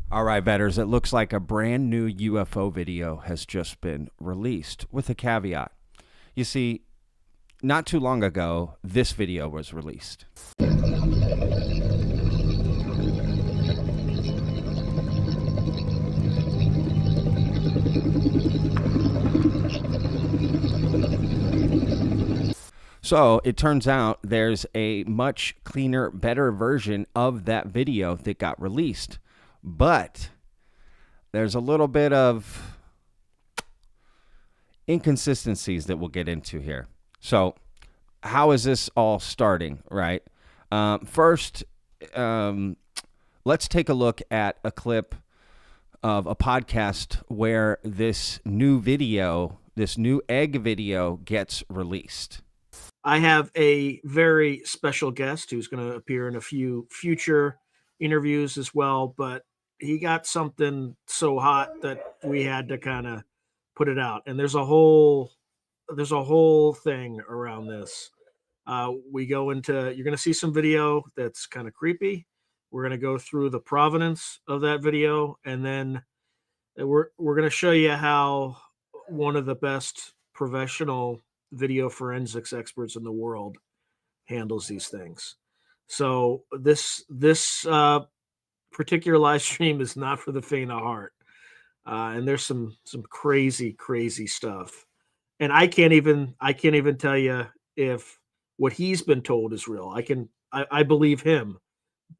All right, betters, it looks like a brand new UFO video has just been released with a caveat. You see, not too long ago, this video was released. So it turns out there's a much cleaner, better version of that video that got released. But there's a little bit of inconsistencies that we'll get into here. So how is this all starting, right? First, let's take a look at a clip of a podcast where this new video, this new egg video gets released. I have a very special guest who's going to appear in a few future interviews as well, but he got something so hot that we had to kind of put it out. And there's a whole thing around this. We go into, you're going to see some video that's kind of creepy. We're going to go through the provenance of that video, and then we're going to show you how one of the best professional video forensics experts in the world handles these things. So this particular live stream is not for the faint of heart, and there's some crazy stuff, and I can't even tell you if what he's been told is real. I believe him,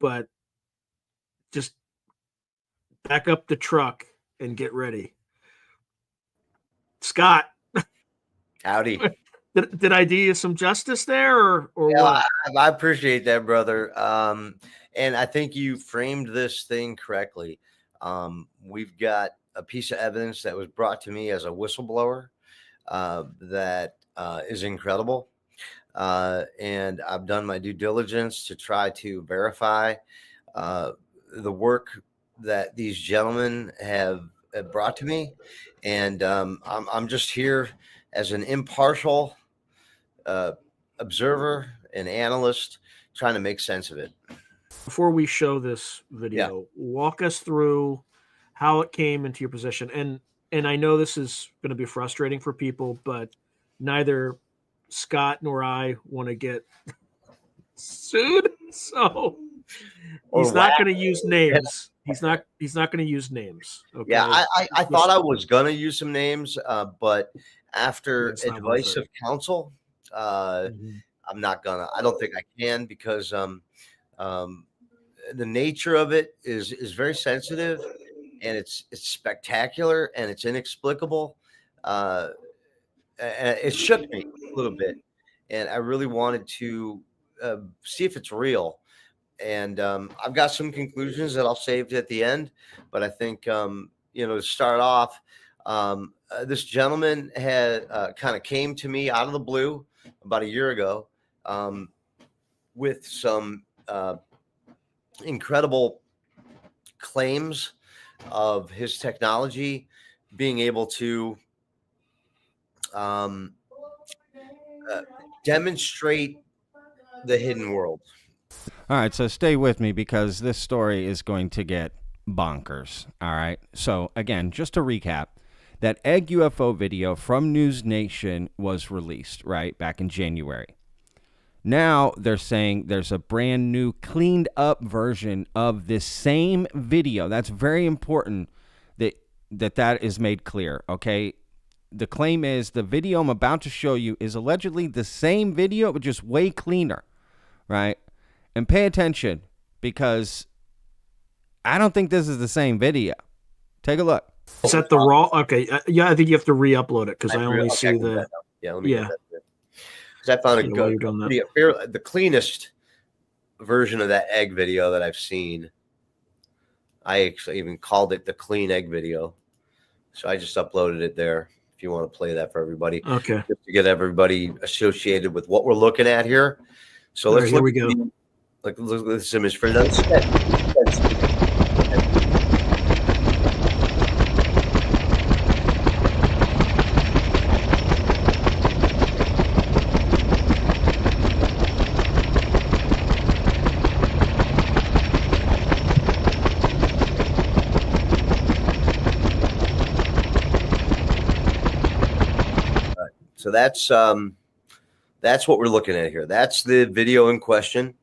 but just back up the truck and get ready. Scott, howdy. Did I do you some justice there, or yeah, what? I appreciate that, brother. And I think you framed this thing correctly. We've got a piece of evidence that was brought to me as a whistleblower that is incredible. And I've done my due diligence to try to verify the work that these gentlemen have brought to me. And I'm just here as an impartial observer and analyst trying to make sense of it. Before we show this video, walk us through how it came into your possession. And I know this is going to be frustrating for people, but neither Scott nor I want to get sued. So he's not going to use names. He's not going to use names. Okay? Yeah, I thought I was going to use some names, but after advice of counsel, I'm not gonna. I don't think I can, because the nature of it is very sensitive, and it's spectacular, and it's inexplicable. And it shook me a little bit, and I really wanted to see if it's real. And I've got some conclusions that I'll save at the end, but I think to start off, this gentleman had kind of came to me out of the blue about a year ago with some incredible claims of his technology being able to demonstrate the hidden world. All right, so stay with me because this story is going to get bonkers. All right, so again, just to recap, that egg UFO video from News Nation was released, right, back in January. Now they're saying there's a brand new cleaned up version of this same video. That's very important that is made clear, okay? The claim is the video I'm about to show you is allegedly the same video, but just way cleaner, right? And pay attention, because I don't think this is the same video. Take a look. Is that the raw? Okay, yeah, I think you have to re-upload it, because I only see the. Yeah, let me get that there. Because I found it the cleanest version of that egg video that I've seen. I actually even called it the clean egg video, so I just uploaded it there. If you want to play that for everybody, okay, just to get everybody associated with what we're looking at here. So let's here we go. Look at this image for another step. So that's what we're looking at here. That's the video in question.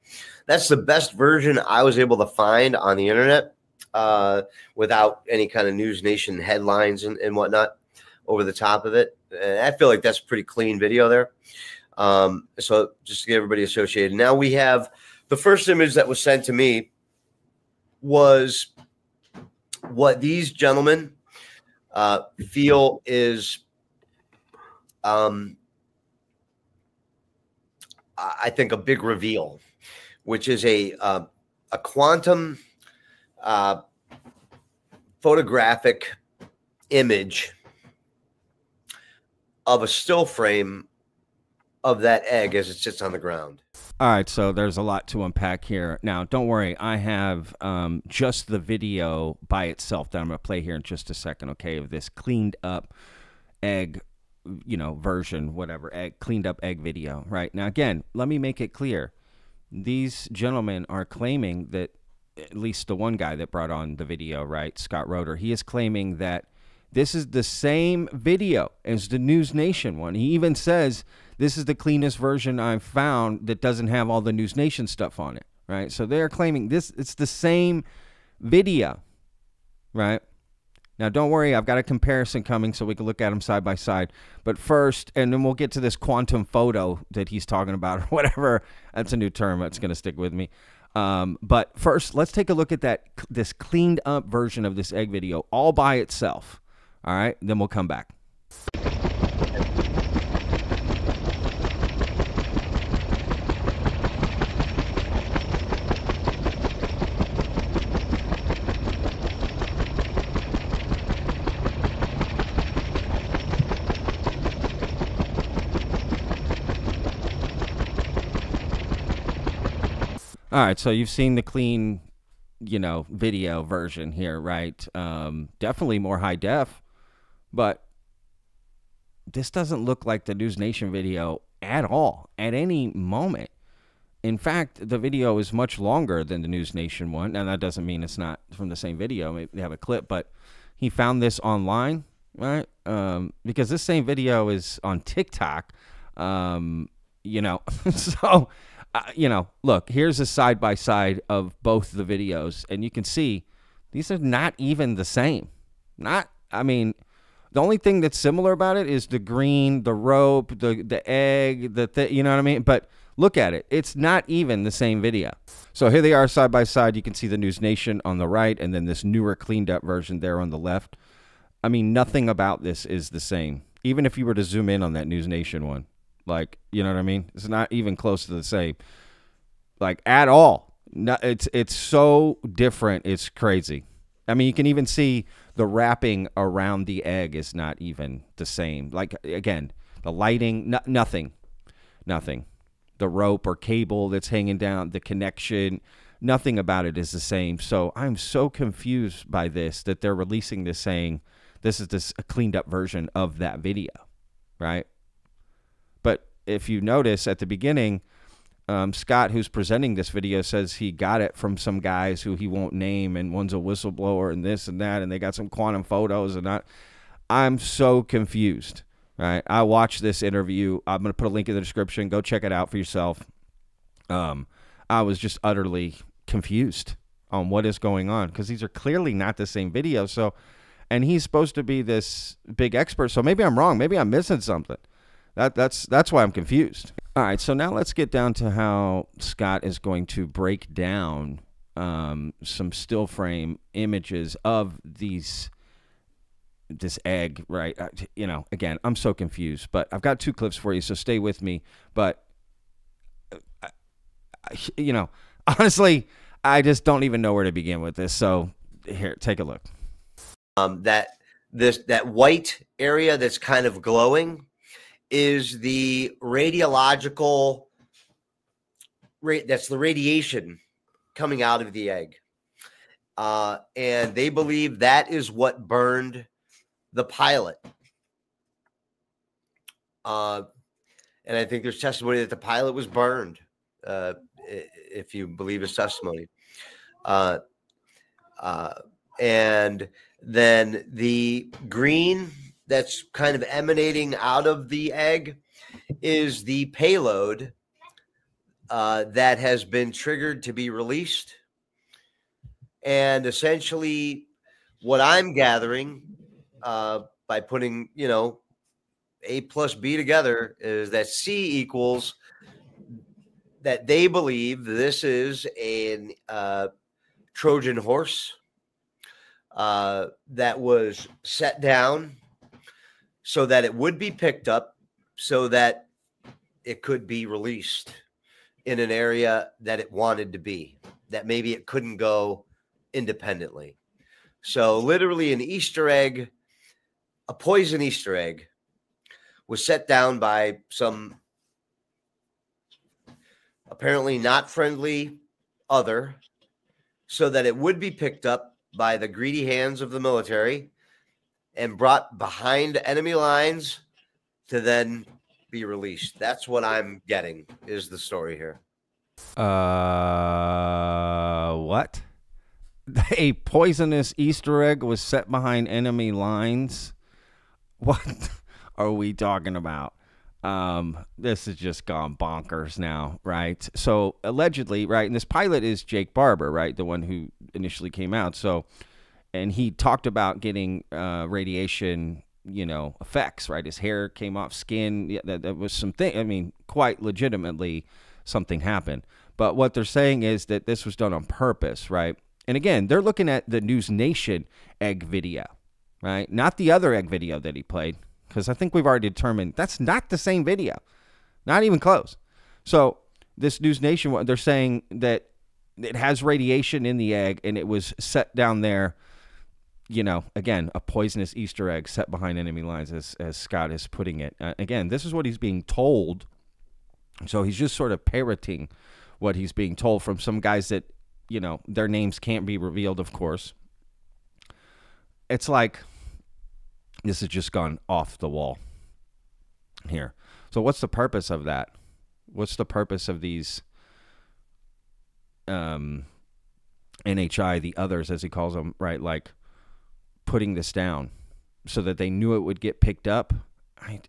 That's the best version I was able to find on the internet without any kind of News Nation headlines and whatnot over the top of it. And I feel like that's a pretty clean video there. So just to get everybody associated. Now we have the first image that was sent to me was what these gentlemen feel is, I think, a big reveal, which is a quantum photographic image of a still frame of that egg as it sits on the ground. All right, so there's a lot to unpack here. Now, don't worry, I have just the video by itself that I'm going to play here in just a second, okay, of this cleaned up egg, version, whatever, cleaned up egg video, right? Now, again, let me make it clear. These gentlemen are claiming that, at least the one guy that brought on the video, right, Scott Roeder, he is claiming that this is the same video as the News Nation one. He even says, this is the cleanest version I've found that doesn't have all the News Nation stuff on it, right? So they're claiming it's the same video, right? Now, don't worry, I've got a comparison coming so we can look at them side by side. But first, and then we'll get to this quantum photo that he's talking about or whatever. That's a new term that's going to stick with me. But first, let's take a look at this cleaned up version of this egg video all by itself. All right, then we'll come back. All right, so you've seen the clean, video version here, right? Definitely more high def, but this doesn't look like the News Nation video at all, at any moment. In fact, the video is much longer than the News Nation one. Now, that doesn't mean it's not from the same video. Maybe they have a clip, but he found this online, right? Because this same video is on TikTok, so... look, here's a side-by-side of both the videos, and you can see these are not even the same. The only thing that's similar about it is the green, the rope, the egg, you know what I mean? But look at it. It's not even the same video. So here they are side-by-side. You can see the News Nation on the right, and then this newer, cleaned-up version there on the left. Nothing about this is the same, even if you were to zoom in on that News Nation one. Like, you know what I mean? It's not even close to the same, like, at all. No, it's so different. It's crazy. You can even see the wrapping around the egg is not even the same. Like, again, the lighting, nothing. The rope or cable that's hanging down, the connection, nothing about it is the same. So I'm so confused by this, that they're releasing this saying this is a cleaned up version of that video, right? But if you notice at the beginning, Scott, who's presenting this video, says he got it from some guys who he won't name, and one's a whistleblower and this and that, and they got some quantum photos and that. I'm so confused, right? I watched this interview. I'm going to put a link in the description. Go check it out for yourself. I was just utterly confused on what is going on, because these are clearly not the same video. So, and he's supposed to be this big expert. So maybe I'm wrong. Maybe I'm missing something. That's why I'm confused. All right, so now let's get down to how Scott is going to break down some still frame images of this egg, right? Again, I'm so confused, but I've got two clips for you, so stay with me. But honestly, I just don't even know where to begin with this. So here, take a look. That white area that's kind of glowing is the radiological that's the radiation coming out of the egg. And they believe that is what burned the pilot. And I think there's testimony that the pilot was burned, if you believe his testimony. And then the green that's kind of emanating out of the egg is the payload that has been triggered to be released. And essentially, what I'm gathering by putting, A plus B together is that C equals that they believe this is a Trojan horse that was set down so that it would be picked up so that it could be released in an area that it wanted to be, that maybe it couldn't go independently. So literally an Easter egg, a poison Easter egg, was set down by some apparently not friendly other so that it would be picked up by the greedy hands of the military and brought behind enemy lines to then be released. That's what I'm getting is the story here. What? A poisonous Easter egg was set behind enemy lines? What are we talking about? This has just gone bonkers now, right? So allegedly, right, and this pilot is Jake Barber, right, the one who initially came out. So, and he talked about getting radiation, effects, right? His hair came off skin. Yeah, that was something. I mean, quite legitimately, something happened. But what they're saying is that this was done on purpose, right? And again, they're looking at the News Nation egg video, right? Not the other egg video that he played, because I think we've already determined that's not the same video. Not even close. So this News Nation one, they're saying that it has radiation in the egg and it was set down there, again, a poisonous Easter egg set behind enemy lines, as Scott is putting it. Again, this is what he's being told. So he's just sort of parroting what he's being told from some guys that, their names can't be revealed, of course. It's like this has just gone off the wall here. So what's the purpose of that? What's the purpose of these NHI, the others, as he calls them, right? Like putting this down so that they knew it would get picked up.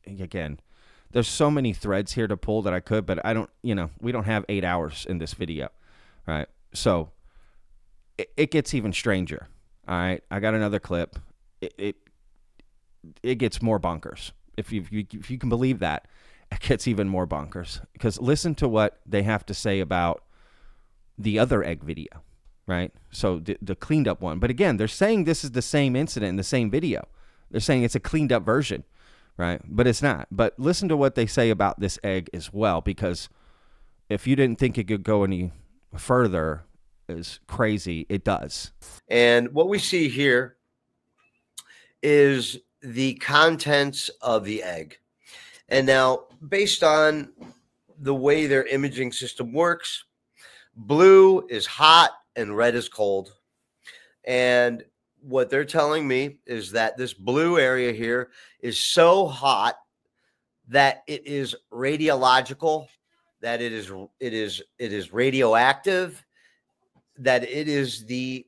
Again, there's so many threads here to pull that I could, but I don't, we don't have 8 hours in this video, right? So it gets even stranger. All right, I got another clip. It gets more bonkers. If you can believe that, it gets even more bonkers. Because listen to what they have to say about the other egg video, right? So the cleaned up one. But again, they're saying this is the same incident in the same video. They're saying it's a cleaned up version, right? But it's not. But listen to what they say about this egg as well, because if you didn't think it could go any further as crazy, it does. And what we see here is the contents of the egg. And now, based on the way their imaging system works, blue is hot and red is cold. And what they're telling me is that this blue area here is so hot that it is radiological, that it is radioactive, that it is the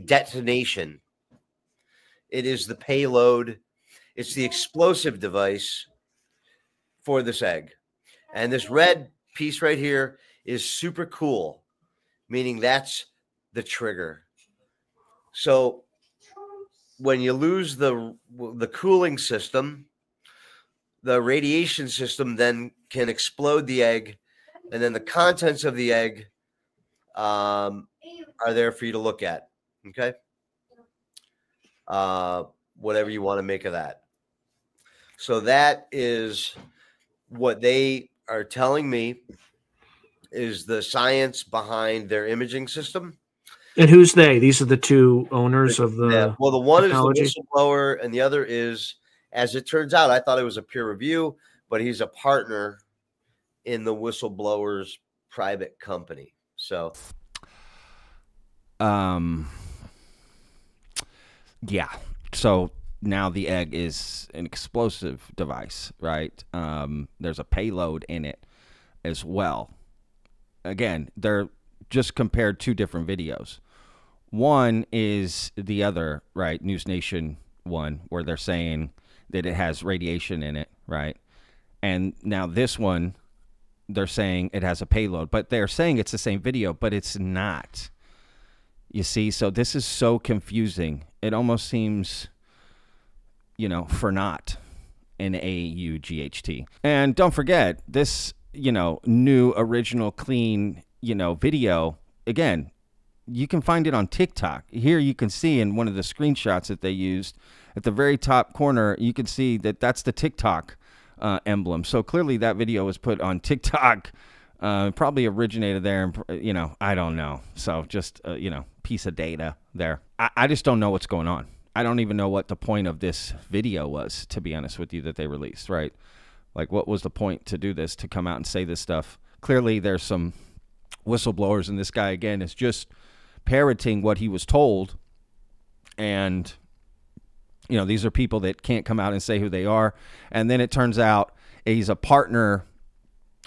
detonation. It is the payload. It's the explosive device for this egg. And this red piece right here is super cool, meaning that's the trigger. So when you lose the cooling system, the radiation system then can explode the egg, and then the contents of the egg are there for you to look at. Okay. Whatever you want to make of that. So that is what they are telling me is the science behind their imaging system. And who's they? These are the two owners of the yeah. Well, the one technology? is the whistleblower, and the other is, as it turns out, I thought it was a peer review, but he's a partner in the whistleblower's private company. So, yeah. So now the egg is an explosive device, right? There's a payload in it as well. Again, they're just compared two different videos. One is the other, right, News Nation one, where they're saying that it has radiation in it, right? And now this one, they're saying it has a payload, but they're saying it's the same video, but it's not. You see, so this is so confusing. It almost seems, you know, for naught in AUGHT. And don't forget this, you know, new original clean, you know, video. Again, you can find it on TikTok. Here you can see in one of the screenshots that they used at the very top corner, you can see that that's the TikTok emblem. So clearly that video was put on TikTok, probably originated there, and you know, I don't know. So just you know, piece of data there. I just don't know what's going on. I don't even know what the point of this video was, to be honest with you, that they released, right? Like, what was the point to do this, to come out and say this stuff? Clearly there's some whistleblowers, and this guy again is just parroting what he was told. And you know, these are people that can't come out and say who they are. And then it turns out he's a partner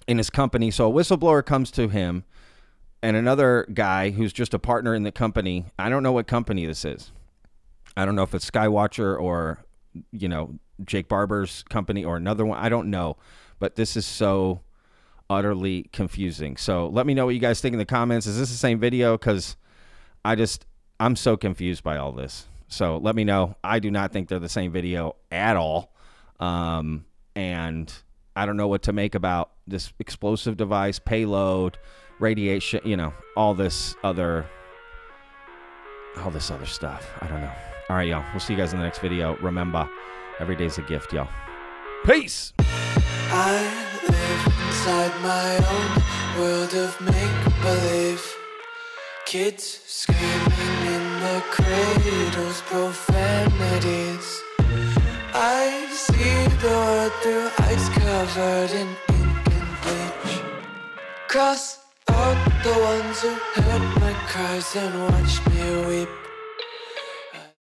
in his company. So a whistleblower comes to him, and another guy who's just a partner in the company. I don't know what company this is. I don't know if it's Skywatcher or, you know, Jake Barber's company or another one. I don't know. But this is so utterly confusing. So let me know what you guys think in the comments. Is this the same video? Because I'm so confused by all this. So let me know. I do not think they're the same video at all. And I don't know what to make about this explosive device, payload, radiation, you know, all this other stuff. I don't know. All right, y'all. We'll see you guys in the next video. Remember, every day's a gift, y'all. Peace. I live inside my own world of make-believe. Kids screaming in the cradles, profanities. I see the world through ice covered in ink and bleach. Cross out the ones who heard my cries and watched me weep.